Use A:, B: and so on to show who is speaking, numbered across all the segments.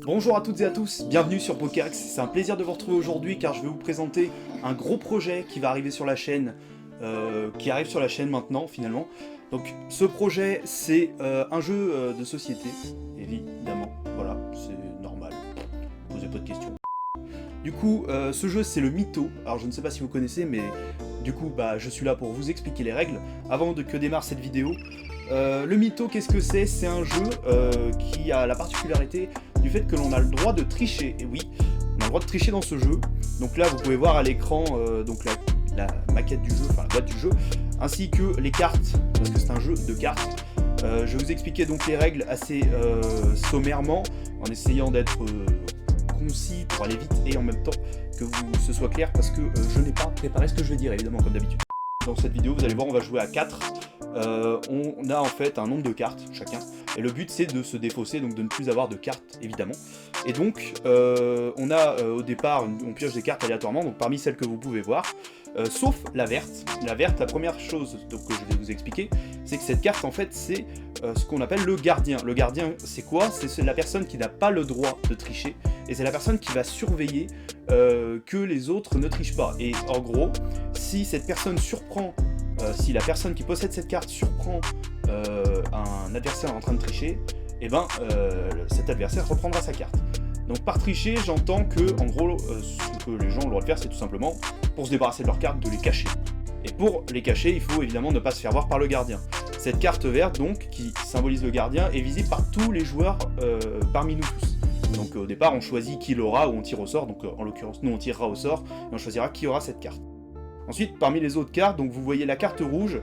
A: Bonjour à toutes et à tous, bienvenue sur Pokéax. C'est un plaisir de vous retrouver aujourd'hui car je vais vous présenter un gros projet qui va arriver sur la chaîne, qui arrive sur la chaîne maintenant finalement. Donc ce projet c'est un jeu de société, évidemment, voilà, c'est normal, posez pas de questions. Du coup, ce jeu c'est le Mytho, alors je ne sais pas si vous connaissez mais du coup je suis là pour vous expliquer les règles avant que démarre cette vidéo. Le Mytho, qu'est-ce que c'est? C'est un jeu qui a la particularité du fait que l'on a le droit de tricher. Et oui, on a le droit de tricher dans ce jeu. Donc là, vous pouvez voir à l'écran donc la maquette du jeu, enfin la boîte du jeu, ainsi que les cartes, parce que c'est un jeu de cartes. Je vais vous expliquer donc les règles assez sommairement, en essayant d'être concis pour aller vite et en même temps que ce soit clair, parce que je n'ai pas préparé ce que je vais dire, évidemment, comme d'habitude. Dans cette vidéo, vous allez voir, on va jouer à 4. On a en fait un nombre de cartes chacun, et le but c'est de se défausser, donc de ne plus avoir de cartes évidemment. Et donc on a au départ, on pioche des cartes aléatoirement, donc parmi celles que vous pouvez voir, sauf la verte. La verte, la première chose donc, que je vais vous expliquer, c'est que cette carte en fait c'est ce qu'on appelle le gardien. Le gardien c'est quoi? C'est la personne qui n'a pas le droit de tricher, et c'est la personne qui va surveiller que les autres ne trichent pas. Et en gros, si cette personne surprend, si la personne qui possède cette carte surprend un adversaire en train de tricher, et cet adversaire reprendra sa carte. Donc par tricher, j'entends que, en gros, ce que les gens ont le droit de faire, c'est tout simplement, pour se débarrasser de leurs cartes, de les cacher. Et pour les cacher, il faut évidemment ne pas se faire voir par le gardien. Cette carte verte, donc, qui symbolise le gardien, est visible par tous les joueurs parmi nous tous. Donc au départ, on choisit qui l'aura, ou on tire au sort, donc en l'occurrence, nous on tirera au sort, et on choisira qui aura cette carte. Ensuite, parmi les autres cartes, donc vous voyez la carte rouge.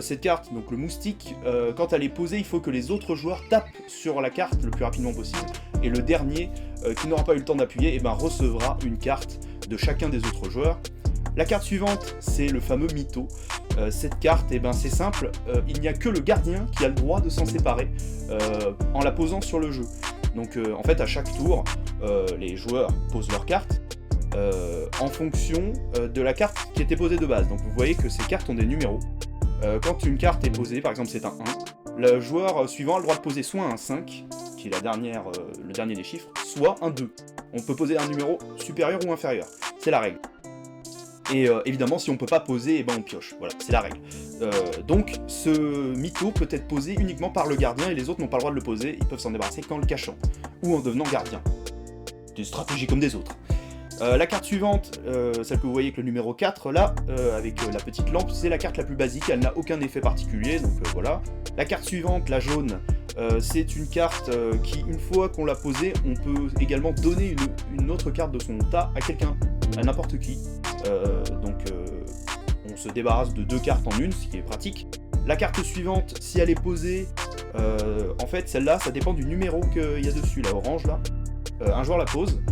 A: Cette carte, donc le moustique, quand elle est posée, il faut que les autres joueurs tapent sur la carte le plus rapidement possible. Et le dernier, qui n'aura pas eu le temps d'appuyer, recevra une carte de chacun des autres joueurs. La carte suivante, c'est le fameux Mytho. Cette carte, c'est simple, il n'y a que le gardien qui a le droit de s'en séparer en la posant sur le jeu. Donc en fait, à chaque tour, les joueurs posent leur carte. En fonction de la carte qui était posée de base. Donc vous voyez que ces cartes ont des numéros. Quand une carte est posée, par exemple c'est un 1, le joueur suivant a le droit de poser soit un 5, qui est le dernier des chiffres, soit un 2. On peut poser un numéro supérieur ou inférieur, c'est la règle. Et évidemment si on peut pas poser, on pioche, voilà, c'est la règle. Donc ce Mytho peut être posé uniquement par le gardien et les autres n'ont pas le droit de le poser, ils peuvent s'en débarrasser qu'en le cachant, ou en devenant gardien. Des stratégies comme des autres. La carte suivante, celle que vous voyez avec le numéro 4 là, avec la petite lampe, c'est la carte la plus basique, elle n'a aucun effet particulier, donc voilà. La carte suivante, la jaune, c'est une carte qui, une fois qu'on l'a posée, on peut également donner une autre carte de son tas à quelqu'un, à n'importe qui. On se débarrasse de 2 cartes en une, ce qui est pratique. La carte suivante, si elle est posée, en fait celle-là, ça dépend du numéro qu'il y a dessus, la orange là. Un joueur la pose.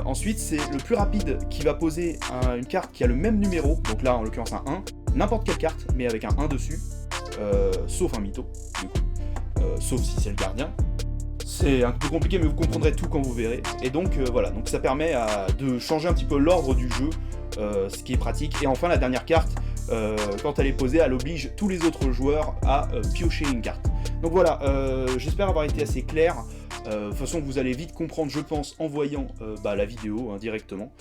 A: Ensuite, c'est le plus rapide qui va poser une carte qui a le même numéro, donc là en l'occurrence un 1, n'importe quelle carte, mais avec un 1 dessus, sauf un Mytho, du coup, sauf si c'est le gardien. C'est un peu compliqué, mais vous comprendrez tout quand vous verrez. Et donc voilà, donc ça permet de changer un petit peu l'ordre du jeu, ce qui est pratique. Et enfin, la dernière carte, quand elle est posée, elle oblige tous les autres joueurs à piocher une carte. Donc voilà, j'espère avoir été assez clair. De toute façon, vous allez vite comprendre, je pense, en voyant la vidéo directement.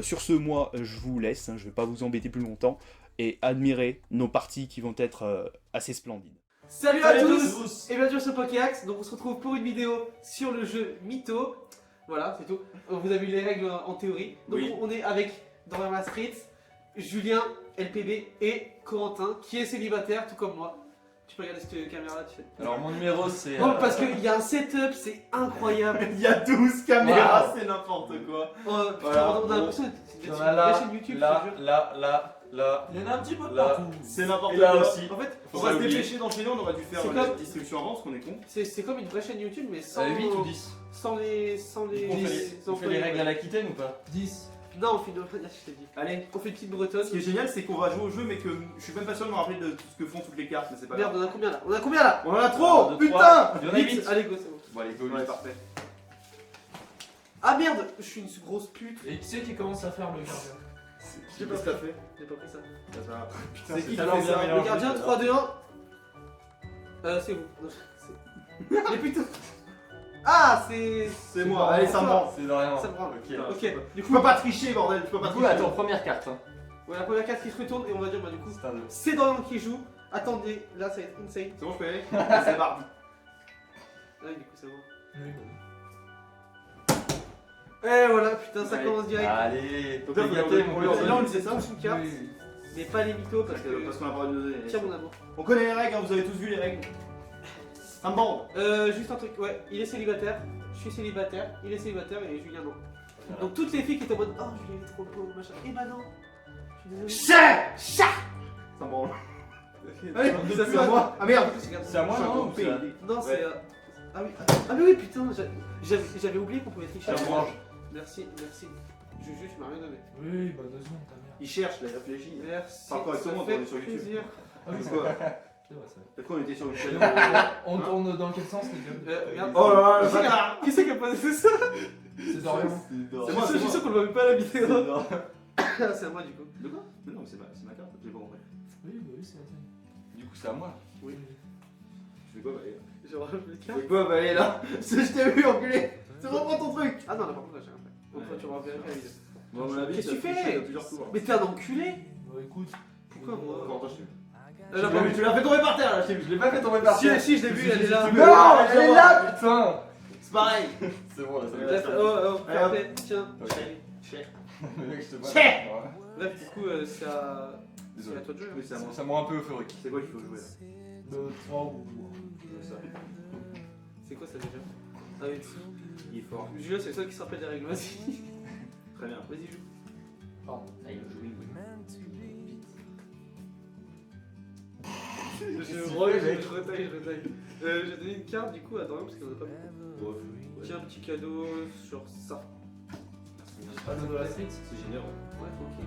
A: Sur ce, moi, je vous laisse, je ne vais pas vous embêter plus longtemps, et admirer nos parties qui vont être assez splendides.
B: Salut à tous et bienvenue sur Pokéax. Donc on se retrouve pour une vidéo sur le jeu Mytho. Voilà, c'est tout. Vous avez eu les règles en théorie. Donc oui. On est avec Dorian Street, Julien, LPB et Corentin, qui est célibataire, tout comme moi. Tu peux regarder cette caméra là, tu fais.
C: Alors mon numéro c'est...
B: Non, parce qu'il y a un setup, c'est incroyable.
C: Il y a 12 caméras, c'est n'importe quoi.
B: Putain, on a l'impression que c'est une chaîne YouTube.
C: Là.
D: Il y en a un petit peu
C: là.
D: partout.
C: C'est n'importe
D: quoi.
C: Et là aussi.
B: En fait,
C: on va se dépêcher d'enchaîner, on aurait dû faire
B: la
C: distribution avant parce qu'on est con.
B: C'est comme une vraie chaîne YouTube, mais sans.
C: 8 ou 10
B: Sans les.
C: On fait les règles à l'Aquitaine ou pas? 10.
B: Non, on fait une. Je t'ai dit.
C: Allez,
B: on fait une petite bretonne.
C: Ce qui est génial, c'est qu'on va jouer au jeu, mais que je suis même pas sûr de me rappeler de tout ce que font toutes les cartes, mais c'est pas grave.
B: Merde, on a combien là? On a combien là?
C: On en a trop. Putain.
D: Il y en a 8.
B: Allez, go, c'est bon.
C: Bon, allez, go, ouais, parfait.
B: Ah merde, je suis une grosse pute.
D: Et qui c'est qui commence à faire le gardien?
B: J'ai pas fait. J'ai pas pris ça.
C: Putain,
B: c'est qui fait ça? Le gardien 3, 2, 1. C'est vous. Mais putain. Ah, c'est.
C: C'est moi, allez, ça me branle.
E: C'est de rien.
B: Ça me branle.
E: Ok.
B: Ok, du
C: Je
B: coup,
C: peux pas tricher, bordel, je peux pas
E: Du coup,
C: tricher.
E: attends, première carte. Hein.
B: ouais, la première carte qui se retourne et on va dire, bah, du coup,
E: C'est un 2.
B: c'est Dorian qui joue. Attendez, là, ça va être insane.
C: C'est bon, je peux y aller. C'est Barbie.
B: Ouais, du coup, c'est bon.
D: Oui,
B: Et voilà, putain, ça
C: Ouais.
B: commence direct.
E: Allez,
C: Donc
E: t'es
C: là,
E: gâté,
C: on
E: mon
C: lui
E: gars.
C: en
B: Là, on disait ça, une carte,
D: oui.
B: mais pas les mythos parce que.
C: Parce qu'on a pas de donner.
B: Tiens, mon amour.
C: On connaît les règles, hein, vous avez tous vu les règles. Ça me bande.
B: Juste un truc, ouais, il est célibataire, je suis célibataire, il est célibataire et Julien non.
E: Voilà.
B: Donc toutes les filles qui étaient en mode oh Julien il est trop beau, machin, et bah non, je suis
C: Ça me branle.
B: désolé.
C: Allez,
B: Ça
C: depuis à moi. Ah merde.
E: C'est à moi,
C: Je suis
E: non,
C: un
E: ou
C: peu
E: c'est à-
C: pédé.
B: Non, c'est.
C: Ouais.
B: Ah oui, ah mais oui, putain, j'avais oublié qu'on pouvait tricher.
E: C'est à moi.
B: Merci, merci. Juju, tu m'as rien donné.
D: Oui, bah 2 secondes, ta mère.
C: Il cherche, là, il réfléchit.
B: Merci,
C: Parle correctement,
B: ça
C: on
B: fait
C: est sur YouTube.
B: plaisir.
D: Ah oui,
C: C'est
D: c'est
C: quoi
D: vrai. C'est vrai, ça.
C: Peut-être qu'on était sur une chaîne.
D: On tourne dans quel sens, les gars?
B: Merde.
C: Oh là là, le
B: Qui c'est qui a-
C: bâtard.
B: Qui c'est qui a posé ça?
D: C'est Dorian.
C: C'est moi,
B: Je suis
C: c'est
B: sûr
C: moi.
B: qu'on le voit même pas à la vidéo.
C: Non.
B: Ah, c'est à moi du coup.
C: De quoi? Mais non, c'est ma carte, j'ai pas compris.
D: Oui, bah oui, c'est la tienne.
E: Du coup, c'est à moi.
B: Oui.
C: Tu fais quoi, Valérie?
B: Je rajoute les
C: Tu
B: cartes.
C: fais quoi, Valérie, là? C'est je t'ai vu, enculé. C'est reprends ton truc.
B: Ah non, là par contre, là j'ai rien fait. Donc toi, tu vas vérifier la vidéo.
C: Bon, à mon avis,
B: Qu'est-ce que tu
C: t'as
B: fais?
C: triché à plusieurs tours.
B: Mais t'es un enculé.
D: Bah écoute.
B: Pourquoi moi?
C: Comment toi, je t'ai vu?
B: Elle a pas vu.
C: Tu l'as fait tomber par terre, là, je t'ai vu.
E: Je l'ai pas fait tomber par
B: Si,
E: terre.
B: si, je l'ai vu, elle est là.
C: tu-
E: Non, elle est là, putain.
C: C'est pareil.
E: C'est bon, là, ça
B: Bref,
E: va.
B: oh,
C: Allez,
B: fair
C: hop.
B: play, tiens.
E: Ok.
C: Cher.
E: Le mec, je te vois.
C: Chais.
E: Ouais.
B: Bref, du coup, c'est à. C'est
E: Désolé.
B: à toi de jouer.
C: Oui, c'est à moi.
E: Ça me rend un peu euphorique.
C: C'est quoi qu'il faut jouer, là?
D: 3 ou.
C: Ça.
B: C'est quoi ça déjà? Ah oui.
C: Il est fort.
B: Julien, c'est le seul qui se rappelle des règles. Vas-y.
C: Très bien.
B: Vas-y, joue.
D: Pardon.
C: Ah, il joue, oui.
B: Je retaille. J'ai donné une carte du coup à Dorian parce qu'il en a pas beaucoup.
C: Ouais.
B: Tiens, un petit cadeau sur ça.
D: Pas de la street.
C: C'est généreux.
B: Ouais, ok.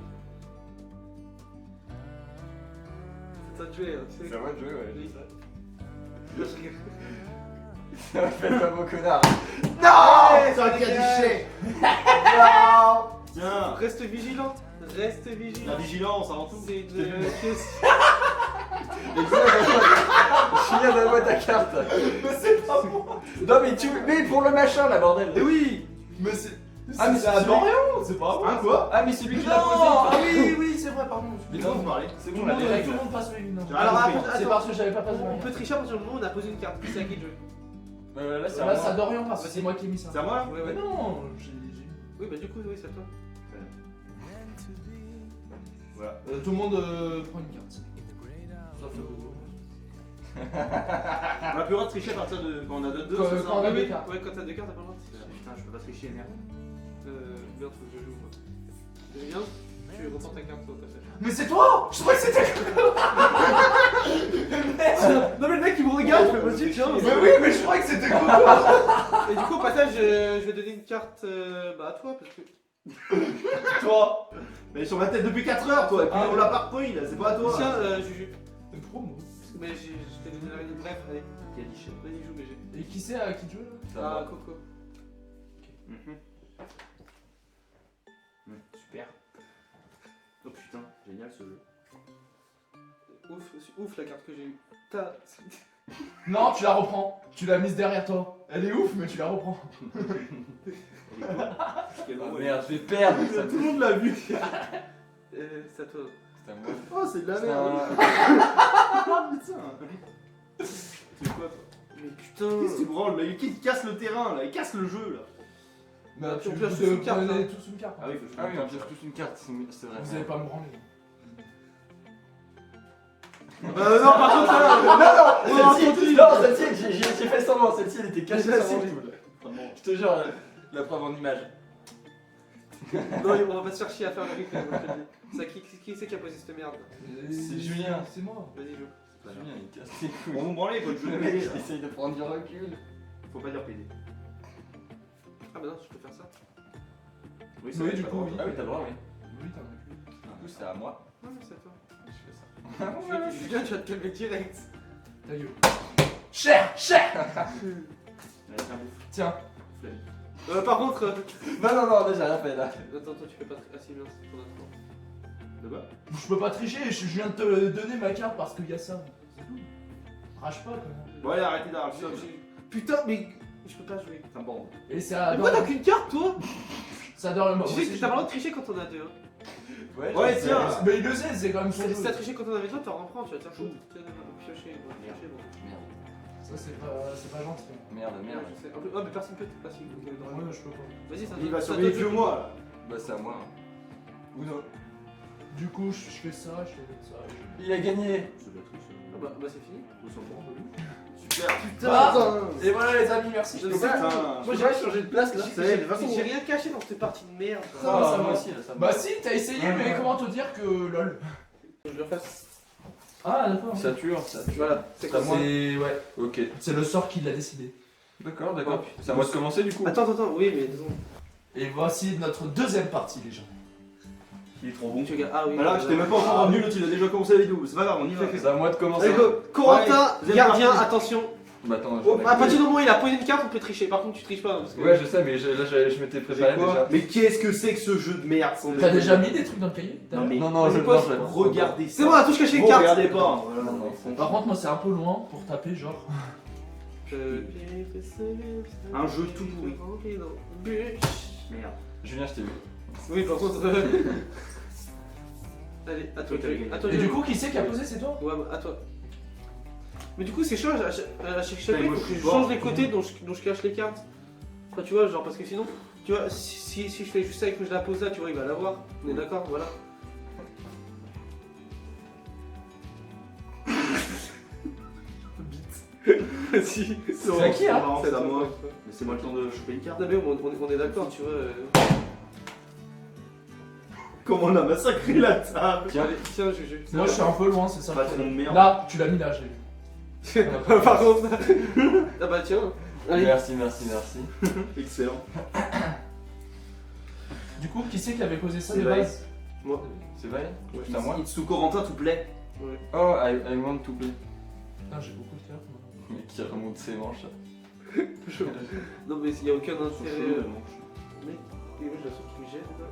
B: C'est à toi de jouer, hein, tu sais.
E: C'est à moi de jouer, ouais.
B: Oui.
E: je sais.
B: Je rigole.
E: Ça fait pas beau connard.
C: Non! Ça aurait été triché! Non! Tiens!
B: Reste vigilant. Reste
C: La
B: vigilant.
C: vigilance avant tout.
B: C'est une question.
E: Julien, donne-moi ta carte.
C: Mais c'est pas moi!
E: Non, mais tu. Mais pour le machin, là, bordel.
C: Mais oui!
E: Mais c'est.
C: Ah, mais c'est à Dorian!
D: C'est pas
C: Hein, quoi?
E: Ah, mais c'est lui qui l'a
D: Non, ah
E: posé.
D: oui, c'est vrai, pardon.
C: Mais non, vous parlez.
E: C'est
D: Tout
E: bon,
D: le
E: là, les
D: monde,
E: règles.
D: tout le monde passe oui, non.
B: Alors,
C: compris.
B: attends,
D: C'est parce que j'avais pas passé
B: on
D: ma
B: peut tricher à partir du moment où on a posé une carte. C'est à qui de jouer?
E: Là, c'est à
D: Là,
E: moi.
D: ça Dorian parce que c'est moi qui ai mis ça.
C: C'est à moi là?
B: Ouais,
D: Mais
B: ouais.
D: non,
B: Oui, bah du coup, oui, c'est à toi.
C: Voilà.
D: tout le monde prend une carte. Sauf le
C: On a plus le droit de tricher à partir de quand on a deux,
D: Quand-
C: c'est ça?
D: quand on a
B: Oui,
D: deux
B: oui.
D: cartes.
B: Ouais, quand t'as deux cartes, t'as pas le droit.
C: Putain, je peux pas tricher, merde.
B: Merde, faut que je joue. Moi. Julien, tu reprends ta carte sur ta feuille.
D: Mais c'est toi! Je croyais que c'était.
B: Non, mais le mec il me regarde, je fais vas-y, tiens.
D: Mais oui, mais je croyais que c'était Coco!
B: Et du coup, au passage, je vais donner une carte bah, à toi parce que.
C: Toi! Mais sur ma tête depuis 4 heures, toi! Et puis
B: Ah,
C: on l'a pas repris là, c'est pas à toi!
B: Tiens, Juju.
D: C'est pro, moi.
B: Mais je t'ai donné la réunion. Bref, allez.
C: Qui a dit chien?
B: Vas-y, joue, BG.
D: Et qui c'est à qui tu joues là?
E: C'est à
B: Ah,
E: moi.
B: Coco.
C: Super. Oh putain, génial ce jeu.
B: Ouf la carte que j'ai eue. T'as.
D: Non, tu la reprends. Tu l'as mise derrière toi. Elle est ouf, mais tu la reprends.
C: Quel
E: Ah,
C: drôle.
E: merde, je vais perdre. Ça
C: Tout le monde l'a vu!
B: C'est à toi.
E: C'est à moi.
C: Oh, c'est de la
E: C'est
C: merde!
E: un-
C: Putain! C'est quoi toi?
B: Mais putain.
C: Qu'est-ce que tu branles là? Qui te casse le terrain là? Il casse le jeu là!
D: Bah,
B: on pioche tous une carte, hein.
D: prenez tous une carte.
C: Ah oui, faut que je
E: Ah oui, on pioche tous une carte, c'est vrai.
D: Vous allez pas me branler.
B: Non, par contre, là.
E: Celle-ci, non, celle-ci, j'ai fait semblant, celle-ci elle était cachée
B: Vas-y.
E: sur mon stool. Je te jure, la preuve en image.
B: Non, on va pas se faire chier à faire le replay, moi, je te le dis. Ça, qui c'est qui a posé cette merde là?
E: C'est Julien.
D: C'est moi.
B: Vas-y, joue.
E: Julien, il casse les couilles.
C: On nous branler, faut le jeu
E: Le
C: de
E: mec,
C: PD,
E: il essaye de prendre du recul.
C: Faut pas dire PD.
B: Ah, bah non, je peux faire ça.
C: Oui,
D: Oui,
C: vrai,
D: du
C: pas
D: coup,
C: droit.
D: oui.
E: Ah oui, t'as le droit, oui.
D: Oui, t'en as plus.
E: Du coup, c'est à moi.
B: Ouais, c'est à toi.
E: Je fais ça.
B: Julien, tu vas te calmer direct.
D: Ta gueule. Cher!
C: Allez, tiens, bouffe.
D: Tiens.
B: Par contre.
E: Non, déjà, rien fait là.
B: Attends, toi, tu fais pas. Ah, si, bien, c'est ton attente.
C: De quoi?
D: Je peux pas tricher, je viens de te donner ma carte parce qu'il y a ça. C'est tout. Rage pas, quoi.
C: Bon, allez, arrêtez d'arracher.
B: Putain, mais. Je peux pas jouer.
C: Ça me bande.
D: Et c'est
B: Mais
D: à
B: pourquoi t'as qu'une carte, toi?
D: Ça adore le mot.
B: Tu sais que t'as pas le droit de tricher quand on a deux. Hein.
C: Ouais, tiens.
D: Mais il le sait, c'est quand même son
B: Si
D: jeu.
B: t'as triché quand on avait toi, t'en reprends, tu vas te faire chaud. Piocher, bon.
D: Ça, c'est pas gentil.
F: Merde.
B: Je sais. Oh, mais personne peut. Ah, si, vous avez le droit.
D: Ouais, je peux pas.
B: Vas-y, ça
C: Il va
B: ça
C: surveiller
B: te-
C: que moi.
F: Bah, c'est à moi. Ou non.
D: Du coup, je fais ça, je fais ça.
F: Il a gagné.
B: Ah bah c'est fini.
C: Super.
D: Putain. Et voilà les amis, merci.
B: Je
D: Je
B: sais.
E: Moi j'ai changé de place là.
C: Ça y est, de toute façon.
B: J'ai rien caché dans cette partie de merde.
F: Ah, moi aussi, là, ça
D: Bah si, t'as essayé, mais comment te dire que lol.
B: Je le refasse.
D: Ah d'accord.
F: Ça tue.
B: Voilà, c'est
F: C'est à
B: comme
F: moi.
D: C'est ouais,
F: Ok.
D: c'est le sort qui l'a décidé.
F: D'accord. C'est à moi de commencer du coup.
B: Attends, oui, mais disons.
D: Et voici notre deuxième partie, les gens.
C: Il est trop bon.
B: Tu regardes. Ah oui.
C: Bah là, j'étais même pas encore revenu, l'autre il a déjà commencé la vidéo. C'est pas grave, on y va.
F: C'est à moi de commencer.
B: Allez, go. Corentin,
C: deuxième
B: gardien,
C: partie.
B: attention.
F: Bah attends.
B: À partir du moment où il a posé une carte, on peut tricher. Par contre, tu triches pas. Parce que...
F: Ouais, je sais, mais je m'étais préparé déjà.
C: Mais qu'est-ce que c'est que ce jeu de merde sans
D: T'as
C: déconner.
D: déjà mis des trucs dans le cahier?
C: Non mais
F: Non, je
B: Vas-y,
F: le
B: pose.
F: mange.
C: regardez ça.
B: C'est bon, on a tous caché les
C: Bon,
B: cartes.
C: regardez pas. Voilà.
F: Non, non.
D: Par contre, moi c'est un peu loin pour taper, genre.
C: Un jeu tout pourri. Merde.
F: Julien, je t'ai vu.
B: Oui, par contre. Allez, à toi. À toi.
D: Et du coup, qui c'est qui a posé? C'est toi?
B: Ouais, bah, à toi. Mais du coup, c'est chiant, à chaque fois,
C: Putain,
B: il
C: moi,
B: faut
C: je
B: que je
C: suis
B: change
C: mort.
B: les côtés dont je cache les cartes. Enfin, tu vois, genre, parce que sinon, tu vois, si je fais juste ça et que je la pose là, tu vois, il va l'avoir. On est d'accord, voilà. Si,
D: C'est à qui, hein?
C: marrant, c'est à moi. Laissez-moi le temps de choper une carte.
B: Non, mais on est d'accord, tu vois.
C: Comment on a massacré la table.
B: Allez, tiens, Juju.
D: Moi je suis un peu loin, c'est ça.
C: Patron de merde.
D: Là, tu l'as mis là, j'ai vu.
B: Par contre. Ah bah tiens. Allez.
F: Merci.
C: Excellent.
D: Du coup, qui c'est qui avait posé ça
C: C'est
D: de
C: vrai.
D: base?
B: Moi.
F: C'est vrai? C'est à moi.
C: Itsu Corentin, tout plaît.
F: Oh, I want to play.
D: Putain, j'ai beaucoup de cartes. moi.
F: Mais qui remonte ses manches.
B: Non, mais il n'y a aucun
C: Son
B: intérêt.
C: cheveu, mais bon.
B: Mais oui, je la sens qui me gêne. là.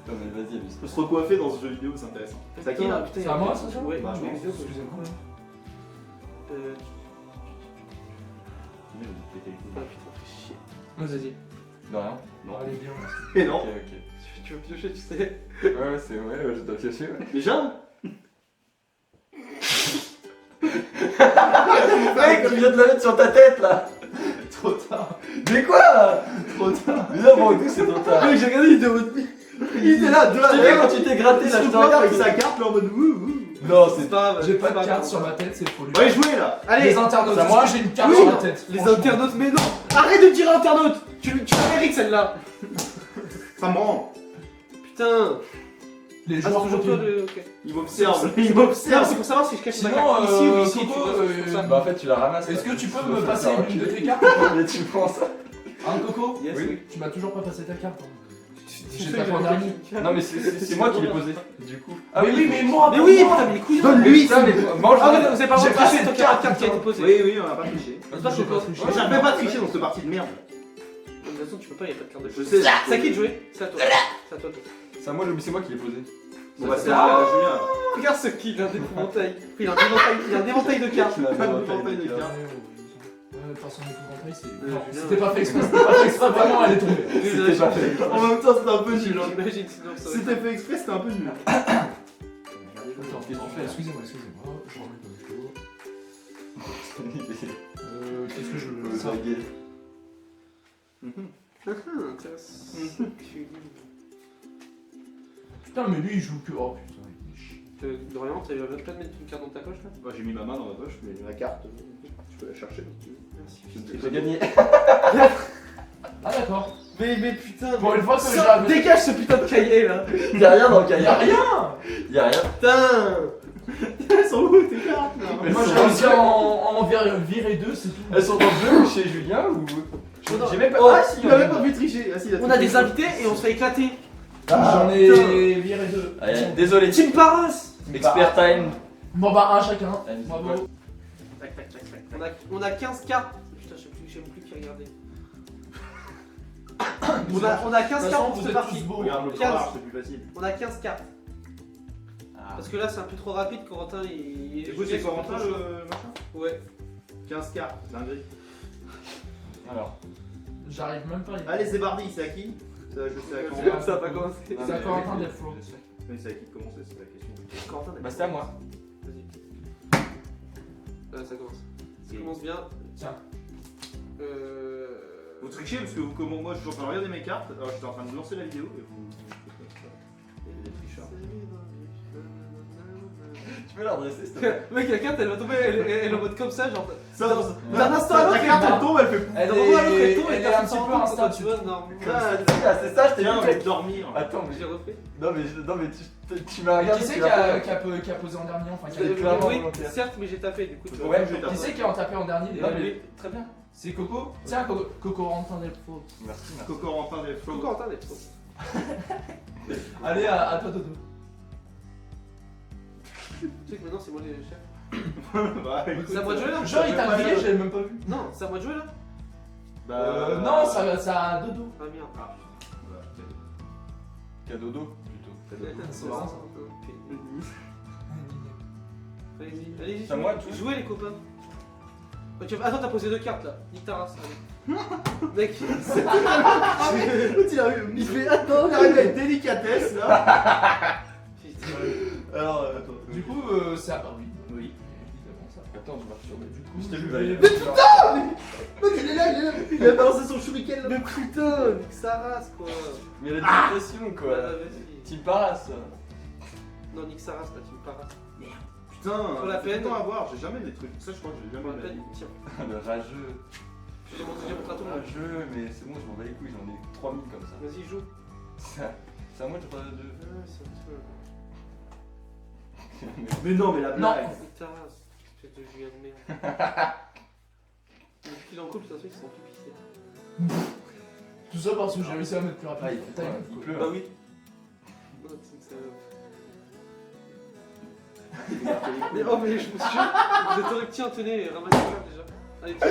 F: Non, mais vas-y,
C: On peut se recoiffer dans ce jeu vidéo, c'est intéressant. C'est à qui là
B: Putain,
D: C'est à moi, ça, ça
B: Ouais,
C: Bah,
B: je
C: je
B: vais
C: pense.
B: vidéo,
D: Excusez-moi.
B: Ah putain, fais chier. Vas-y.
F: De rien.
C: Non.
D: Allez, bien.
C: Et non.
F: Ok.
B: Tu veux piocher, tu sais.
F: Ouais, c'est vrai, je dois piocher. Ouais.
C: Déjà
E: Mec, tu viens de la mettre sur ta tête là.
F: Trop tard.
E: Mais quoi?
F: Trop tard. Mais là, pour le coup, c'est trop tard.
E: Mec, j'ai regardé, il était au Il était là, deux
C: Je t'ai
E: à
C: vu
E: quand tu t'es gratté
C: Il
E: là,
C: se
E: je te
C: regarde
E: regarde
C: avec sa carte là en mode wouh.
F: Non,
B: C'est pas grave.
D: J'ai
B: c'est
D: pas de
B: grave.
D: carte sur ma tête, c'est pour lui.
C: Ouais, jouez là.
B: Allez,
D: Les internautes,
F: c'est à
D: est-ce
F: moi
D: que j'ai une carte
B: Oui,
D: sur la tête?
B: les
D: Franchement.
B: internautes, mais non. Arrête de dire internaute. Tu la mérites celle-là.
C: Ça me rend.
B: Putain.
D: Les
B: Ah,
D: joueurs
B: c'est toujours toi
D: continuent.
B: le. Ok.
C: Il m'observe.
B: C'est
C: Il
B: Non,
C: m'observe.
B: c'est pour savoir si je cache ma
D: Sinon,
B: carte ici ou ici.
D: Coco,
B: tu vois, c'est pour ça.
F: Bah, en fait, tu la ramasses.
D: Est-ce
F: là.
D: que tu peux
F: peux
D: me
F: faire
D: passer
F: ça,
D: une de
F: ok.
D: tes cartes?
F: Mais tu prends ça.
D: Hein, Coco?
B: Yes,
F: Oui.
B: oui.
D: Tu m'as toujours pas passé ta carte. hein.
B: J'ai
D: J'ai ta première ami.
F: Non, mais c'est moi qui l'ai posé. Du coup.
D: Ah oui, mais moi,
B: Mais oui,
D: moi.
B: putain, mais les couilles.
C: Donne-lui.
F: Putain, mais mange
B: Ah, vous avez pas le droit
D: J'ai
B: de
D: pas
B: tricher
D: cette
B: tant qu'il y a pas de
D: carte,
B: carte qui a été
D: putain.
B: posée.
C: Oui, on a pas triché.
B: C'est pas
D: J'ai
B: Coco.
D: pas triché.
C: J'avais pas triché dans cette partie de merde.
B: De toute façon, tu peux pas, il y a pas de carte de
C: Je sais.
B: C'est à qui de jouer? C'est à toi. C'est à toi.
F: C'est à moi, c'est moi qui l'ai posé.
C: Bon bah c'est là, Julien.
B: Regarde ce qu'il a un épouvantail. Il a un éventail de cartes.
F: Il a un
C: Pas de
F: éventail
C: éventail
F: de
C: de
F: cartes.
C: cartes.
D: Ouais, de toute façon, l'épouvantail, c'est.
B: Ouais,
D: Non,
B: Julien.
D: c'était pas fait exprès, c'était pas fait exprès, vraiment, elle est tombée.
F: C'était pas fait.
C: En même temps, c'était un peu nul. hein.
B: J'imagine sinon ça aurait été-
C: C'était fait exprès, c'était un peu nul.
D: Attends,
F: Qu'est-ce que tu fais?
D: excusez-moi, je remets le micro. Qu'est-ce que je veux ça?
B: Intéressant.
D: Putain, mais lui il joue que. Oh putain, il est chiant.
B: Dorian, t'as même pas de mettre une carte dans ta poche là?
C: Moi j'ai mis ma main dans ma poche, mais la carte, tu peux la chercher si tu veux.
B: Merci.
F: J'ai gagné.
D: Ah d'accord.
B: Mais putain,
D: Pour une fois que
B: ça,
D: j'avais.
B: dégage ce putain de cahier là.
E: Y'a rien dans le cahier.
D: Y'a rien!
F: Y'a rien.
B: Putain.
C: Elles sont où tes cartes là
F: Mais
D: Moi
F: elles
D: j'ai
F: sont
D: réussi à en virer deux, c'est tout.
F: Elles sont dans le jeu ou chez Julien ou. J'ai même pas.
B: Oh,
F: Ah si,
C: Il a même pas pu tricher. Ah si, il a
B: On a
C: triché.
B: des invités et on se fait éclater.
D: J'en ai viré deux.
F: Allez, désolé.
B: Team Paras.
F: Expert time.
D: Bon bah un chacun.
F: Allez,
D: Bravo.
B: Tac tac tac tac. On a 15 cartes. Putain, je sais même plus qui regarder. On a 15
D: De toute
B: cartes
D: façon,
B: pour
D: vous
B: cette
D: êtes
B: partie.
D: tous beaux.
C: Regarde le
B: 15.
C: soir, c'est plus facile.
B: On a 15 cartes.
F: Ah.
B: Parce que là c'est un peu trop rapide, Corentin il.
C: Du coup, c'est Corentin le machin
B: Ouais.
C: 15 cartes, dinguerie.
F: Alors.
D: J'arrive même pas à y
C: Allez, c'est Bardi, c'est à qui? Ça, je sais à quand.
B: C'est comme ça, pas commencé.
D: C'est à Corentin Delflo.
C: Mais c'est à qui de commencer, c'est la question.
B: Corentin,
F: Bah, c'est à moi.
B: vas-y. Ça commence. Ça commence bien.
D: Tiens.
C: Vous trichez parce que vous, comme moi, je suis en train de regarder mes cartes, alors j'étais en train de lancer la vidéo et vous. Et des tricheurs.
F: Tu peux la redresser, s'il te plaît.
B: Mec, la carte elle va tomber, elle est en mode comme ça, genre.
C: Ça,
B: D'un instant à l'autre,
C: la carte elle tombe, elle fait pouf.
D: Elle
B: d'un moment à l'autre, elle tombe
D: elle
B: et
D: est
B: t'as
D: un petit peu
B: tu
D: instable.
B: vois, non.
F: C'est ça, je t'ai
C: Tiens, on
F: vu.
C: va dormir.
F: Attends, mais
B: J'ai refait.
F: non, mais tu m'as regardé.
D: Qui c'est
F: tu
D: qui
F: l'as
D: a
F: fait.
D: posé en dernier enfin qui
F: C'est
D: a-
F: clairement
B: Oui,
F: volontaire.
B: certes, mais j'ai tapé du coup. tu vois.
F: Ouais,
D: Qui c'est qui a en tapé en dernier
F: Non,
D: déjà
F: mais très bien.
D: C'est Coco. Tiens, Corentin Delflo.
F: Merci, merci.
C: Cocorentin des
B: Faut
C: flots.
B: Corentin d'être trop.
D: Allez, à toi Dodo.
B: Tu sais que maintenant c'est moi le chef.
C: Bah, écoute,
B: C'est à moi de jouer là
D: Genre il t'a grillé, j'avais même pas vu.
B: Non, c'est à moi de jouer là.
D: Non, ça a Dodo.
B: Ah merde.
C: Ah, bah,
F: Cadeau d'eau, plutôt.
B: C'est ça. Allez-y, allez-y.
F: C'est à moi de jouer.
B: Jouez les copains. Attends, t'as posé 2 cartes là. Nique ta race. Allez. Mec,
C: il fait attends, il arrive avec délicatesse là. Alors, attends.
D: Du coup, c'est à oui.
C: Oui.
D: Évidemment ça.
F: Attends, je marche sur
D: Du coup,
F: Je t'ai vu,
D: je
F: Valérie.
D: vais-
C: Il est là, il a balancé son shuriken là.
B: mais putain, nique sa race quoi.
F: Mais elle a une pression, quoi.
B: Vas-y.
F: Team Paras.
B: Non, nique sa race là, tu me parases.
C: Putain,
B: Pour la peine.
C: à voir, j'ai jamais des trucs. Ça, je crois que j'ai
B: Pour
C: jamais
B: la
C: de la
B: peine,
C: vie.
B: tiens.
F: Le rageux.
B: J'ai montré à tout le monde.
F: Rageux, mais c'est bon, je m'en bats les couilles, j'en ai 3000 comme ça.
B: Vas-y, joue.
F: C'est à moi de faire deux.
B: C'est un peu.
C: Mais non, mais la blague.
B: Nique ta race. Espèce de Julien de merde. Depuis qu'il est en couple, ça se fait qu'ils sont tout pissés.
D: Tout ça parce que j'ai réussi à mettre plus rapide.
F: Ah, il pleut.
B: Bah oui. Non, c'est Mais oh, mais je me suis. Vous êtes horrible. Tiens, tenez, ramassez ça déjà. Allez, tiens.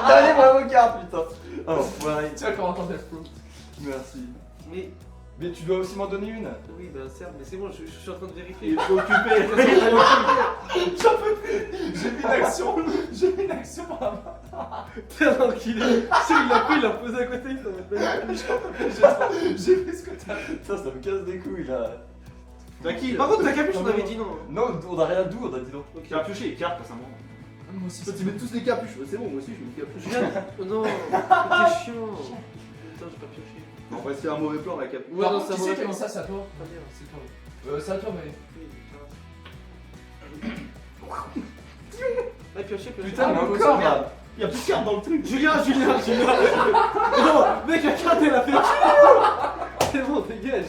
F: Donnez-moi vos cartes, putain. Alors, voilà.
D: Tiens, Corentin Delflo.
F: Merci.
B: Mais
F: Mais tu dois aussi m'en donner une.
B: oui, bah certes, mais c'est bon, je suis en train de
C: Il
B: vérifier.
C: est trop occupé.
D: J'ai mis une action. J'ai mis une action par la main.
B: Tellement qu'il est. Si il l'a pris, il l'a posé à côté, ça va être
D: J'ai fait ce que t'as fait.
F: Putain, ça me casse des couilles là.
C: T'as qui
B: Par contre, ta capuche, on avait dit non.
F: Non, on a rien d'où, on a dit non.
B: Ok.
C: J'ai pioché les cartes récemment.
D: Moi aussi.
C: Toi, tu mets tous les capuches. C'est bon, moi aussi, je mets les capuches.
B: Julien, oh non, t'es chiant. Putain, j'ai pas pioché.
C: On va essayer un mauvais plan la capuche.
B: Ouais,
D: Par
B: non,
D: contre,
B: ça
D: qui c'est
B: va
D: qui a
B: pas.
D: mis ça? C'est à toi.
B: Ah merde.
D: C'est toi. C'est à toi, mais.
B: Ouais, pioché, pioché.
D: Putain,
B: Ah,
D: mais
C: encore,
D: merde.
C: Il y a plus de cartes dans le truc.
B: Julien. Non, mec, la carte elle a fait. C'est bon, dégage.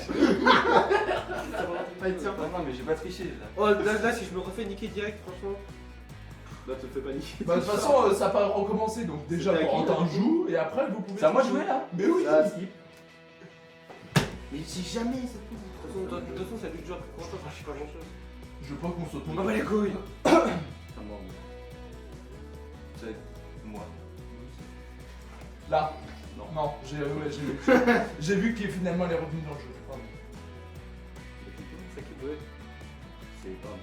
C: Allez, tiens.
F: Non, non, mais j'ai pas triché là.
B: Oh, là, si je me refais niquer direct, franchement.
C: Là, te fais paniquer.
D: Bah, de toute façon, ça va pas recommencer. Donc, déjà,
C: C'était à qui,
D: Corentin
C: là
D: joue et après, vous pouvez.
F: C'est à moi de jouer là.
D: Mais oui.
C: Ah, skip. Mais c'est jamais ça.
B: De toute façon, c'est à lui de jouer après Corentin, ça je sais pas grand chose.
D: Je veux pas qu'on saute.
B: On va pas les couilles.
F: C'est moi. C'est moi.
D: Là.
F: Non.
D: Non, j'ai vu. J'ai vu qu'il finalement elle est revenue dans le jeu. Pardon.
B: C'est qui ouais.
F: C'est pas moi.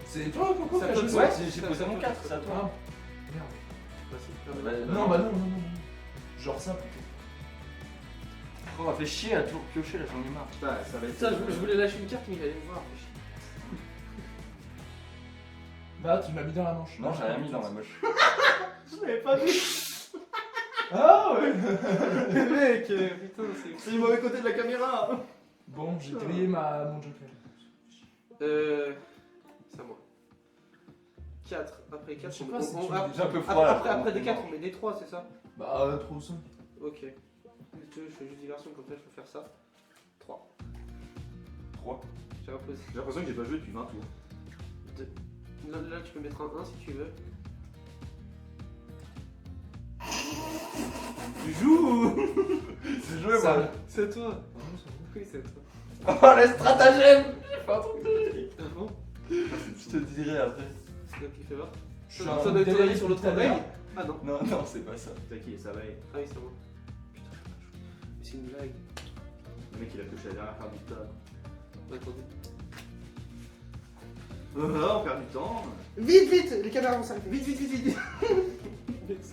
D: C'est toi, Coco, qui
B: Ça
D: a
B: peut-
D: joué
F: Ouais,
D: ça
F: j'ai posé mon 4, c'est à toi.
D: Ah, merde.
F: Bah,
D: Non, bah non. Genre ça plutôt.
F: On m'a fait chier à toujours piocher là, j'en ai marre.
C: Putain, ça va être.
B: Putain, je voulais lâcher une carte, mais il allait me voir.
D: Là, tu m'as mis dans la manche.
F: Non, j'ai rien mis dans la moche.
C: Je l'avais pas vu.
D: Ah ouais.
B: Mec, putain, c'est.
C: C'est du mauvais côté de la caméra.
D: Bon, j'ai grillé mon joker.
B: C'est à moi. 4. Après 4,
D: Je sais pas si tu
B: après,
D: me
F: J'ai un peu froid là.
B: après des 4, on met des 3, c'est ça?
D: Bah, trop simple.
B: Ok. Je fais juste diversion, comme ça je peux faire ça. 3.
F: 3.
B: J'ai reposé.
C: J'ai l'impression que j'ai pas joué depuis 20 tours.
B: 2. Là, tu peux mettre un 1 si tu veux.
C: Tu joues.
F: C'est joué
D: Ça-
F: moi.
B: C'est à toi. Oui, c'est à toi.
F: Oh, les stratagèmes. J'ai fait un truc de génie.
B: Ah bon?
F: Je te dirai après.
B: C'est toi qui fais voir.
D: Je suis
B: Ça
D: un
B: doit être
D: délire
B: allé sur l'autre
D: tout à l'heure.
B: oreille. Ah non.
F: Non, non, c'est pas ça.
C: T'as qui? Ça va être.
B: Ah oui, c'est à moi. Putain, je suis pas chaud. Mais c'est une blague.
C: Le mec, il a pioché la dernière carte du tas.
B: Attendez.
C: On perd du temps.
B: Vite, vite! Les caméras vont s'arrêter. Vite, vite, vite, vite!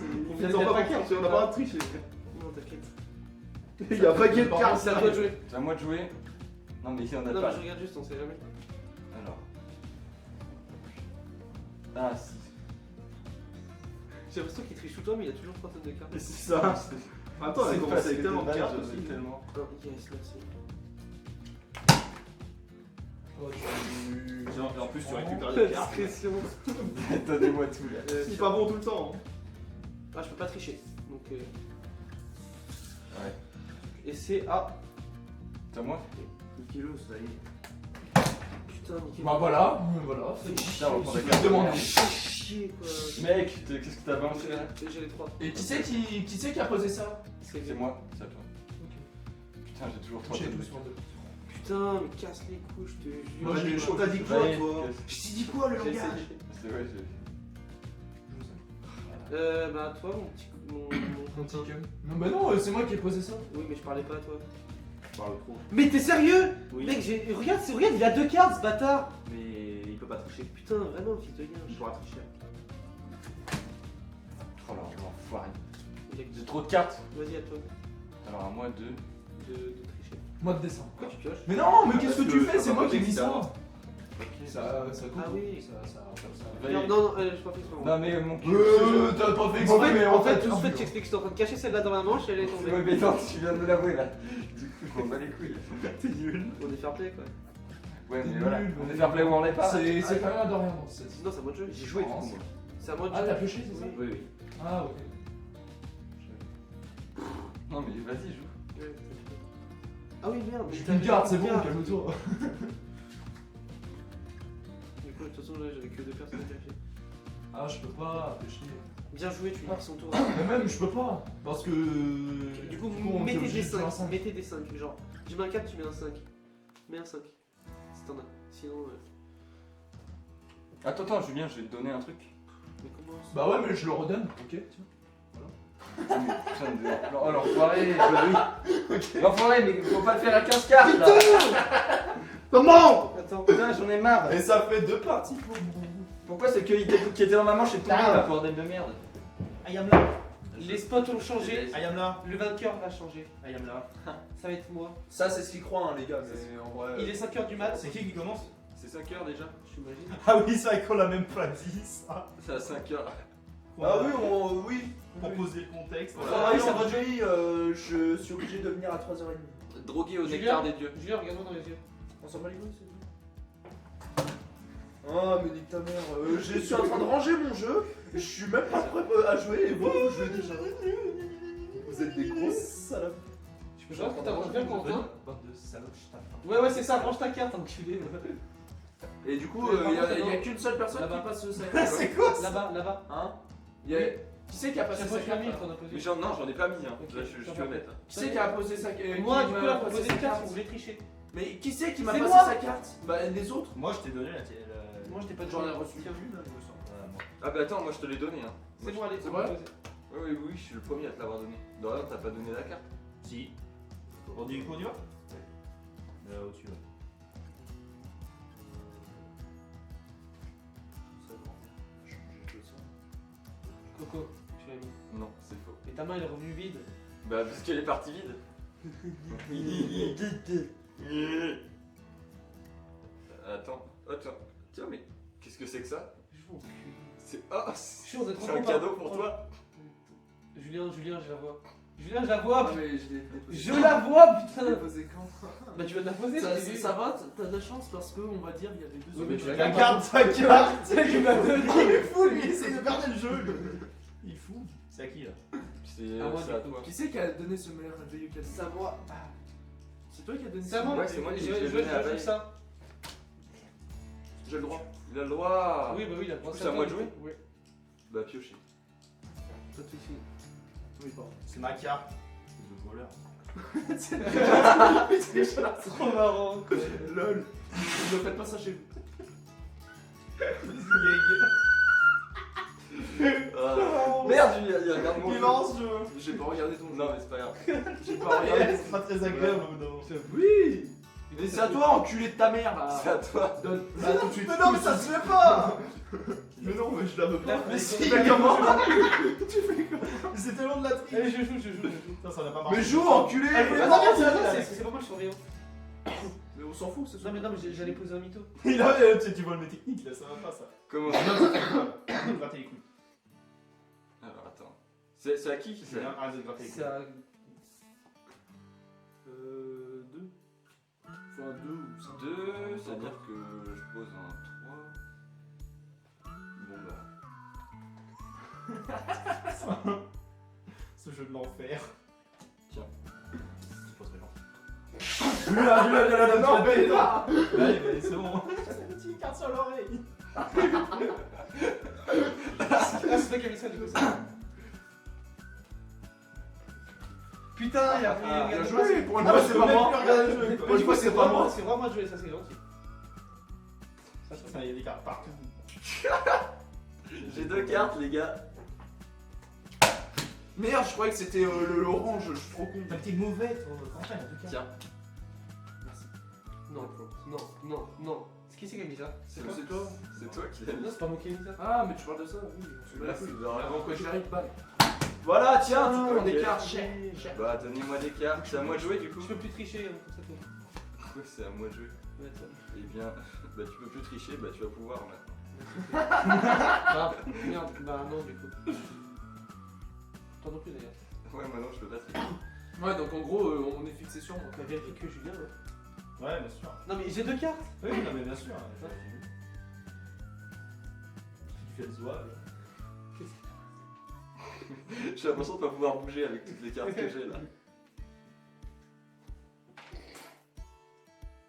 B: On
C: Ils
B: vient
C: ont
B: de
C: pas
B: paquet,
C: triché, on a pas triché.
B: Non, t'inquiète.
C: Il y a un paquet de
D: Par
C: cartes.
B: C'est à toi de jouer.
F: C'est à moi de jouer. Non, mais ici on a
B: Non,
F: pas.
B: mais je regarde juste, on sait jamais.
F: Alors. Ah, si.
B: J'ai l'impression qu'il triche tout le temps, mais il a toujours 3 tonnes de cartes.
C: C'est ça. Attends, on a
F: C'est
C: commencé
F: parce
C: avec
F: que
C: tellement
F: de
C: de
F: base,
C: cartes
F: j'en ai
C: aussi.
F: tellement.
B: Oh, yes, merci.
D: Oh, tu-
C: Et en plus, tu récupères
B: La
C: les cartes.
B: discrétion.
F: Donnez-moi tout là.
C: C'est pas bon tout le temps. hein.
B: Ah, je peux pas tricher. Donc.
F: Ouais.
B: Et c'est. Ah,
F: C'est à moi.
C: Niquez-le, ça y est.
B: putain, nickel.
D: Bah voilà.
F: Putain, on prend des
D: Je
F: cartes.
D: demande.
B: Fais chier quoi.
F: Mec, qu'est-ce que t'as balancé là?
B: J'ai les 3.
D: Et qui c'est qui a posé ça?
F: C'est moi, c'est à toi. Putain, j'ai toujours 3
D: J'ai
F: tonnes de
D: doucement deux.
B: Putain, mais casse les couilles, je te jure.
C: Moi, j'ai
B: Je
C: on t'a dit quoi,
F: Ouais,
C: toi
B: t'ai dit quoi le
F: J'ai
B: langage
F: essayé. C'est vrai, j'ai.
B: Bah, toi, mon petit. Mon Quentin.
D: Non bah non, c'est moi qui ai posé ça.
B: Oui, mais je parlais pas à toi.
C: Je parle trop.
B: Mais t'es sérieux?
C: Oui.
B: Mec, regarde, il a 2 cartes ce bâtard.
C: Mais il peut pas tricher.
B: Putain, vraiment, fils de
C: Il
B: gueule.
C: pourra tricher.
F: Oh là, l'enfoiré.
B: Il a-
F: J'ai trop de cartes.
B: Vas-y, à toi
F: Alors à moi de.
B: de tricher.
D: Mois de décembre.
B: Pourquoi tu pioches?
D: Mais non, mais qu'est-ce
C: Parce
D: que tu
C: que
D: fais?
C: ça
D: C'est
C: va
D: moi
C: pas
D: qui ai mis
C: vexer,
D: ça.
C: hein.
D: Ça coupe.
B: Ah oui.
D: Ça.
F: Ouais.
B: Non, j'ai pas fait exprès.
F: Non mais mon cul.
D: T'as pas fait
B: En
D: exprès,
B: fait,
D: mais
B: en fait,
D: tu
B: je t'explique, j'étais en train de cacher celle-là dans ma manche et elle est
F: C'est
B: tombée.
F: ouais, mais non, tu viens de l'avouer là. Du coup, je m'en bats les couilles.
C: T'es nul.
B: On est fair play quoi.
F: Ouais, mais
D: T'es
F: voilà.
D: nul,
F: On
D: mais-
F: est fair play ou on l'est pas.
D: C'est pas mal Dorian.
B: Non, c'est à moi de jouer.
C: J'ai joué du coup, moi.
B: C'est à moi de
D: Ah,
B: jouer.
D: t'as pioché, c'est ça?
B: Oui.
C: Oui, oui.
D: Ah, ok.
F: Non mais vas-y, joue.
B: Ouais, ah oui, merde. mais
D: J'ai
B: t'avais
D: qu'une carte, c'est
B: une
D: bon,
B: carte.
D: calme-toi.
B: Du coup, de toute façon, là, j'avais que 2 personnes à cacher.
D: Ah, je peux pas piocher.
B: Bien joué, tu marques son tour.
D: Mais même, je peux pas. Parce que.
B: Du coup,
D: on est
B: mettez
D: obligé
B: des
D: de faire un
B: 5.
D: cinq.
B: Mettez des 5. Genre, tu mets un 4, tu mets un 5. Mets un 5. Si t'en as. Sinon.
F: Attends, Julien, je vais te donner un truc.
B: Mais comment ça?
D: Bah ouais, mais je le redonne. Ok, tiens.
F: Ah, mais putain de. Oh l'enfoiré. Bah oui. L'enfoiré, mais faut pas le faire à 15 cartes là.
C: Comment
B: Attends.
F: Putain, j'en ai marre.
D: Et ça fait 2 parties pour moi.
F: Pourquoi c'est que qui était dans ma manche est tombé là, bordel de merde.
C: I am là.
B: Les spots ont changé.
C: I am là.
B: Le vainqueur va changer.
C: I am là.
B: Ça va être moi.
D: Ça, c'est ce qu'il croit, hein, les gars. Mais en vrai.
B: Il est 5h du mat.
C: C'est qui commence
F: C'est 5h déjà.
B: J'imagine.
C: Ah oui, c'est vrai qu'on l'a même pas dit ça.
F: C'est à 5h.
D: Ah oui, oui.
C: Pour poser le contexte.
B: Ah oui, ça va
D: je suis obligé de venir à 3h30.
F: Drogué au
B: Julien
F: nectar des dieux.
B: Julien, regarde-moi dans les yeux.
D: On s'en bat les couilles, c'est tout. Ah, mais nique ta mère. Je suis en train de ranger mon jeu. Je suis même pas prêt à jouer et vous jouez déjà. Vous êtes des grosses salopes.
B: Tu peux jouer que t'as rangé bien Quentin?
C: Bande de salopes, je tape.
B: Ouais, c'est ça, range ta carte, enculé.
D: Et du coup,
B: Mais par
D: il
B: contre,
D: y a
B: non.
D: qu'une seule personne
B: Là-bas.
D: qui passe ça.
C: C'est quoi ça
B: Là-bas.
D: Hein y a... Qui c'est qui a passé
B: Chaque
D: sa
B: fois que tu as
D: carte
B: mis,
D: là
B: t'en as posé.
F: Mais j'en ai pas mis hein.
B: Ok,
F: Là je suis
B: ça va.
F: honnête. hein.
D: Qui c'est qui a posé sa carte?
B: Moi, du coup, là, pour poser une carte, vous voulez tricher.
D: Mais qui c'est qui m'a
B: C'est
D: passé
B: moi.
D: sa carte? Bah, les autres.
C: Moi, je t'ai donné la.
B: Moi, je t'ai pas
D: J'en ai
B: donné.
D: reçu
B: Tiens.
D: une, là, il me semble.
F: Ah bah attends, moi je te l'ai donné hein.
B: C'est bon, allez,
D: C'est
B: c'est
D: vrai
B: bon.
F: Oui, je suis le premier à te l'avoir donné. Dorian, t'as pas donné la carte.
C: Si. On dit qu'on y va Là au-dessus. là.
B: Coco, tu l'as mis.
F: Non, c'est faux.
B: Et ta main, elle est revenue vide.
F: Bah parce qu'elle est partie vide. Attends. Tiens mais qu'est-ce que c'est que ça?
B: Je vous encule.
F: C'est ah,
B: Je suis en train de
F: c'est un cadeau pour toi.
B: Julien, je la vois. Julien, je la vois.
D: mais je l'ai déposé.
B: Je la vois, putain.
D: déposé quand?
B: Bah, tu vas te la poser,
D: Ça,
B: je t'ai vu.
D: ça va, t'as de la chance parce que on va dire il y avait deux
B: Oui, mais tu
D: autres.
B: l'as
C: La carte, sa carte
B: C'est qui m'a donné.
C: Il est fou lui, il essaie de perdre le jeu lui. Il est fou. C'est à qui là
F: C'est
B: Ah, moi,
F: c'est à
B: du coup.
F: toi.
D: Qui c'est qui a donné ce merveilleux cadeau?
B: C'est à moi.
D: C'est toi qui as donné
B: C'est à moi.
F: Ouais, c'est moi qui
B: Je
F: l'ai
B: je
F: donné à
B: joue
F: Vaille.
B: ça.
D: J'ai le droit.
F: Il a le droit.
B: Oui, bah oui, il a le droit.
F: Du coup, c'est à moi de jouer
B: Oui.
F: Bah piocher.
B: Pas de soucis.
D: Oui, pardon.
C: C'est ma carte. C'est de voleur.
B: C'est trop marrant. quoi.
D: LOL. Ne faites pas ça chez vous.
F: Merde, Julien, regarde mon
C: Il
F: jeu.
C: lance jeu.
D: J'ai pas regardé ton jeu.
F: Non mais c'est pas grave.
D: J'ai pas regardé.
C: C'est pas très agréable au bout d'un moment.
D: Oui.
E: C'est à toi, enculé de ta mère là.
F: C'est à toi.
E: Donne. Bah, tout de suite.
D: Mais non, mais ça se fait pas. Mais non, mais je la veux pas.
B: Mais si,
D: mais comment?
E: Tu fais quoi?
D: C'est tellement de la triche.
B: Allez, je joue.
C: Putain, ça n'a pas marché.
E: Mais joue, enculé.
B: Attends, c'est pas moi le surveillant.
E: Mais on s'en fout, c'est ça.
B: Non, mais j'allais poser un mytho.
C: Il a, tu vois mes techniques là, ça va pas ça.
F: Comment
C: Gratter les couilles.
F: Alors attends. C'est à qui
C: C'est un de gratter les couilles.
B: C'est à.
E: 2. Enfin, 2 ou 5.
F: 2, c'est-à-dire que je pose un 3. Bon bah.
C: Ce jeu de l'enfer.
F: Tiens.
C: Je pose mes jambes.
E: Non, mais là.
C: Allez, mais c'est bon.
D: Petite carte sur l'oreille.
B: Ah, c'est toi qui as mis ça du coup, ça. Putain, il a pris.
E: Bien joué. Pour une
D: Ah,
E: fois,
D: je
E: c'est
D: peux
E: pas
D: même
E: moi.
D: plus regarder le jeu, quoi.
E: Pour une fois, c'est pas moi.
B: C'est vraiment de jouer, ça c'est gentil. Ça,
C: Ça, il y a des cartes partout.
F: J'ai 2 cartes, les gars.
E: Merde, je croyais que c'était l'orange, je suis trop con.
C: Ta petite mouvette, Quentin, en tout cas.
F: Tiens.
B: Non, non. C'est qui c'est qui a mis ça?
F: C'est toi qui l'as mis.
B: Non, c'est pas moi qui ai mis ça.
E: Ah, mais tu parles de ça, oui.
F: Là, c'est
E: Avant quoi qu'il arrive, balle. Voilà, tiens, tu prends des
F: ok.
E: cartes.
F: Bah, donnez-moi des cartes. C'est à moi de jouer du coup.
B: Je peux plus tricher, hein, comme ça tout.
F: Ouais, c'est à moi de jouer.
B: Ouais, ça.
F: Eh bien, bah, tu peux plus tricher, bah, tu vas pouvoir maintenant.
B: Ah, merde, bah non, du coup. Toi non plus d'ailleurs.
F: Ouais, maintenant je peux pas tricher.
E: Ouais, donc en gros, on est fixé sur moi.
B: Bah, vérifie que Julien. Ouais.
C: Ouais, bien sûr.
B: Non, mais j'ai 2 cartes.
C: Oui, non, mais bien sûr. j'ai vu. Tu fais le zouave.
F: J'ai l'impression de pas pouvoir bouger avec toutes les cartes que j'ai là.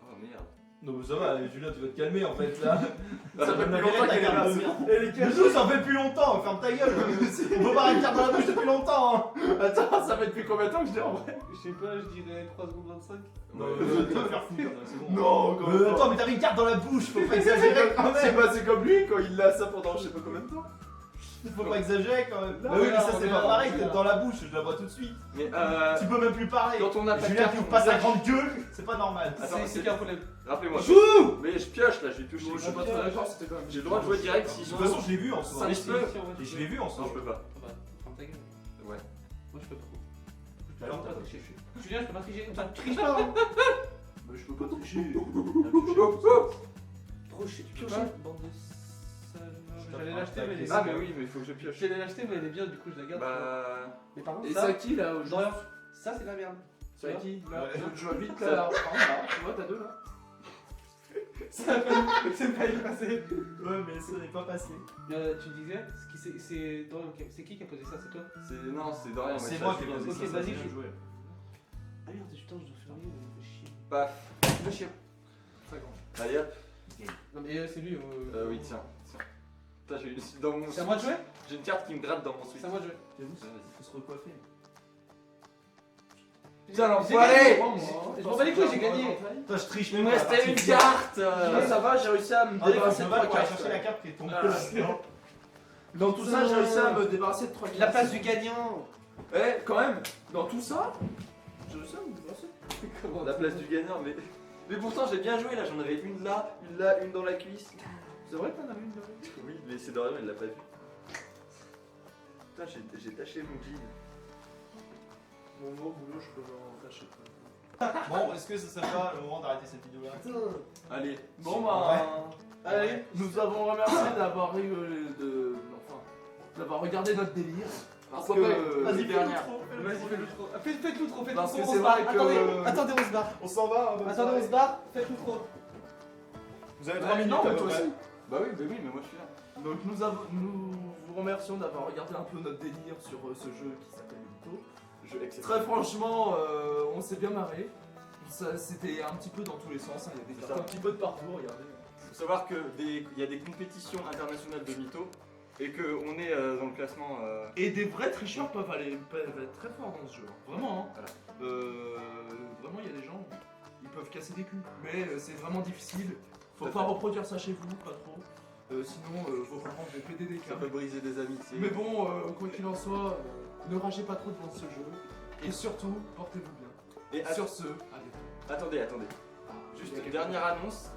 F: Oh merde.
C: Non, mais ça va, Julien, tu vas te calmer en fait là.
E: Ça fait plus longtemps qu'elle est là.
C: Mais nous, ça fait plus longtemps, ferme ta gueule. On peut pas une carte dans la bouche depuis longtemps. Hein.
E: Attends, ça fait depuis combien de temps que je dis en vrai?
B: Je sais pas, je dirais 3 secondes 25.
C: Non, tu vas te faire foutre, c'est bon.
E: Non, quand même pas.
C: Attends, mais t'avais une carte dans la bouche, faut pas exagérer quand
E: C'est
C: même.
E: passé comme lui quand il a ça pendant je sais pas combien de temps.
C: Faut pas exagérer quand même.
E: Là,
C: Bah oui, mais
E: là,
C: ça
E: on
C: c'est
E: est
C: pas
E: là,
C: pareil,
E: on est
C: t'es
E: là.
C: dans la bouche, je la vois tout de suite.
F: Mais
C: Tu peux même plus parler.
F: quand on a pas de
C: Julien
F: carte,
C: qui
F: on
C: ouvre pas sa
F: sait-
C: grande gueule, c'est pas normal.
F: Attends,
B: C'est qui a un problème?
F: Rappelez-moi.
B: Joue!
F: Mais je pioche là, je vais toucher.
E: Je suis pas très d'accord, c'était quand même.
F: J'ai le droit de jouer direct si
C: De
F: je
C: toute
F: veux.
C: façon, je l'ai vu en soi.
F: Mais je peux.
C: Et je l'ai vu en
F: Non,
C: soi.
F: je peux pas.
B: Ah bah, ferme ta gueule.
F: Ouais.
B: Moi je peux pas.
C: Alors,
B: Je peux
C: t'as
B: pas tricher. Julien, je peux pas tricher. Enfin, triche pas, hein.
E: Mais je peux pas tricher.
B: Trop chier. Bande de salauds. J'allais l'acheter, mais elle est.
F: Ah, mais oui, mais il faut que je pioche.
B: J'allais l'acheter, mais elle est bien, du coup je la garde.
F: Bah.
B: Mais par contre,
E: Et
B: ça,
E: c'est à qui là au jeu?
B: Dorian, ça c'est de la merde.
E: C'est à qui là?
C: Ouais.
E: Je vois vite là. Tu vois, t'as 2 là.
B: Ça c'est pas y passer.
C: Ouais, mais ça n'est pas passé.
B: Tu disais, c'est Dorian, c'est qui a posé ça? C'est toi?
F: Non, c'est Dorian.
C: C'est
F: ça,
C: moi
F: je
C: qui ai
F: viens de-
C: posé
B: Ok,
C: ça,
B: vas-y,
C: ça,
B: je-
C: joué.
B: Ah merde, putain, je dois faire mieux, chier.
F: Paf.
B: Va chier.
F: Allez hop.
B: Non mais c'est lui.
F: Oui, tiens. Putain, j'ai une dans mon.
B: C'est à moi de jouer?
F: J'ai une carte qui me gratte dans mon switch.
B: C'est à moi de jouer.
C: J'avoue,
F: Vas-y.
C: faut se recoiffer.
F: Putain,
B: J'ai
F: l'enfoiré!
B: gagné. Je m'en bats les couilles, j'ai gagné.
C: Toi, je triche
F: Il
C: même
F: me
C: pas la
F: restait
C: partie
F: une
C: finale.
F: carte!
E: Ça va, j'ai réussi à me
C: Ah, d'accord,
E: débarrasser
C: je
E: de
C: vais
E: 3
C: pour aller
E: cartes.
C: chercher la carte qui est tombée.
E: Dans tout ça, j'ai réussi à me débarrasser de 3 cartes.
B: La place du gagnant.
E: Eh, quand même, dans tout ça, j'ai réussi à me débarrasser.
F: La place du gagnant, mais. Mais pourtant, j'ai bien joué là, j'en avais une là, une dans la cuisse.
E: C'est vrai que t'en as une de
F: Oui, mais c'est Dorian, il l'a pas vu. Putain, j'ai taché mon jean.
E: Mon mot boulot, je peux en tâcher.
C: Bon, est-ce que ce serait pas le moment d'arrêter cette vidéo là?
F: Allez.
E: Bon bah,
B: Allez.
E: nous avons remercié d'avoir d'avoir regardé notre délire. Parce que
B: Vas-y,
E: dernière.
B: Vas-y, fais-le trop. Fais-le trop, fais-le
E: Parce
B: trop.
E: que
B: On
E: c'est
B: se barre.
E: vrai que-
B: Attendez, on se barre.
C: On s'en va.
B: Attendez, on se barre. Faites-le trop.
C: Vous avez
E: Ouais,
C: 3 minutes.
E: non,
C: à
E: mais
C: peu
E: toi
C: près.
E: aussi.
F: Bah oui, mais moi je suis là.
E: Donc nous vous remercions d'avoir regardé un peu notre délire sur ce jeu qui s'appelle Mytho.
F: Je exceptionnel.
E: Très franchement, on s'est bien marré. C'était un petit peu dans tous les sens, hein. Il y a des
F: C'est
E: cartes
F: ça.
E: un petit peu de partout, regardez.
F: Faut savoir que il y a des compétitions internationales de mythos et qu'on est dans le classement.
E: Et des vrais tricheurs peuvent être très forts dans ce jeu, hein. Vraiment. Hein.
F: Voilà.
E: Vraiment, il y a des gens, ils peuvent casser des culs. Mais c'est vraiment difficile. Faut
F: Tout à
E: pas
F: fait.
E: reproduire ça chez vous, pas trop. Sinon, vos parents vont péter des
F: Ça
E: câbles.
F: peut briser des amitiés.
E: Mais bon, quoi qu'il en soit, ne ragez pas trop devant ce jeu. Et surtout, portez-vous bien.
F: Et
E: Sur ce, allez.
F: attendez. Juste dernière annonce.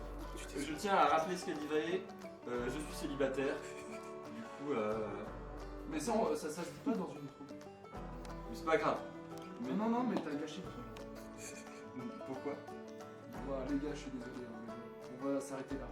F: Je tiens à rappeler ce qu'a dit Vaé. Je suis célibataire. Du coup,
E: Mais ça se dit pas dans une troupe.
F: mais c'est pas grave.
E: Mais non, mais t'as gâché le truc.
F: Pourquoi?
E: Ouais, les gars, je suis désolé, hein, mais bon, on va s'arrêter là.